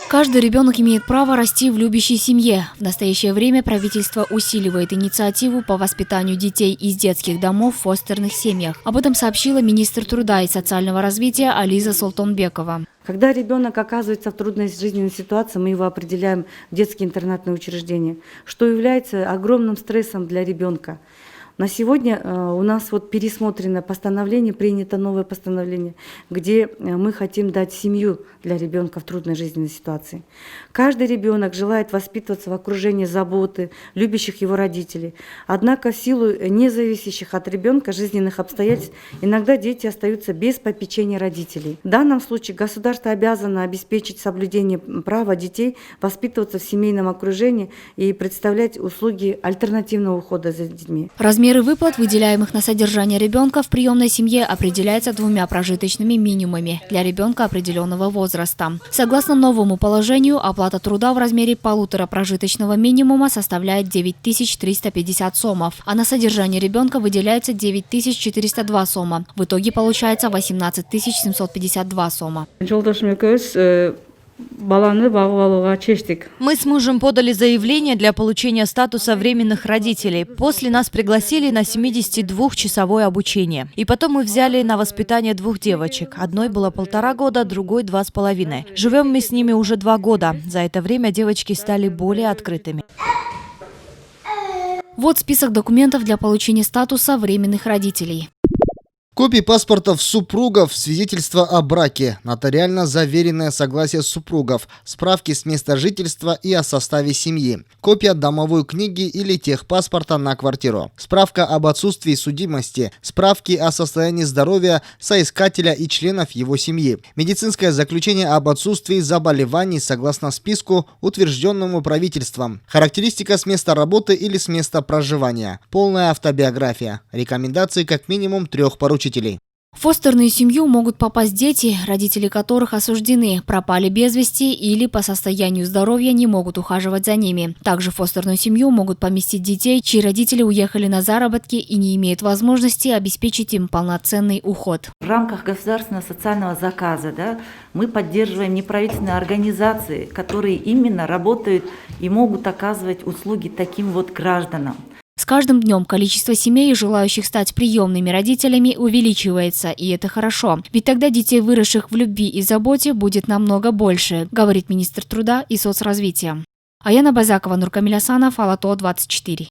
Каждый ребенок имеет право расти в любящей семье. В настоящее время правительство усиливает инициативу по воспитанию детей из детских домов в фостерных семьях. Об этом сообщила министр труда и социального развития Ализа Солтонбекова. Когда ребенок оказывается в трудной жизненной ситуации, мы его определяем в детские интернатные учреждения, что является огромным стрессом для ребенка. На сегодня у нас пересмотрено постановление, принято новое постановление, где мы хотим дать семью для ребенка в трудной жизненной ситуации. Каждый ребенок желает воспитываться в окружении заботы, любящих его родителей. Однако в силу независящих от ребенка жизненных обстоятельств иногда дети остаются без попечения родителей. В данном случае государство обязано обеспечить соблюдение права детей воспитываться в семейном окружении и представлять услуги альтернативного ухода за детьми. Размеры выплат, выделяемых на содержание ребенка в приемной семье, определяются 2 прожиточными минимумами для ребенка определенного возраста. Согласно новому положению, оплата труда в размере 1,5 прожиточного минимума составляет 9350 сомов, а на содержание ребенка выделяется 9402 сома. В итоге получается 18752 сома. Мы с мужем подали заявление для получения статуса временных родителей. После нас пригласили на 72-часовое обучение. И потом мы взяли на воспитание 2 девочек. Одной было 1,5 года, другой 2,5. Живем мы с ними уже 2 года. За это время девочки стали более открытыми. Вот список документов для получения статуса временных родителей. Копии паспортов супругов, свидетельство о браке, нотариально заверенное согласие супругов, справки с места жительства и о составе семьи, копия домовой книги или техпаспорта на квартиру, справка об отсутствии судимости, справки о состоянии здоровья соискателя и членов его семьи, медицинское заключение об отсутствии заболеваний согласно списку, утвержденному правительством, характеристика с места работы или с места проживания, полная автобиография, рекомендации как минимум 3 поручителей. В фостерную семью могут попасть дети, родители которых осуждены, пропали без вести или по состоянию здоровья не могут ухаживать за ними. Также в фостерную семью могут поместить детей, чьи родители уехали на заработки и не имеют возможности обеспечить им полноценный уход. В рамках государственного социального заказа мы поддерживаем неправительственные организации, которые именно работают и могут оказывать услуги таким гражданам. С каждым днем количество семей, желающих стать приемными родителями, увеличивается, и это хорошо. Ведь тогда детей, выросших в любви и заботе, будет намного больше, говорит министр труда и соцразвития. Аяна Базакова, Нуркамиль Асанов, Ала-То 24.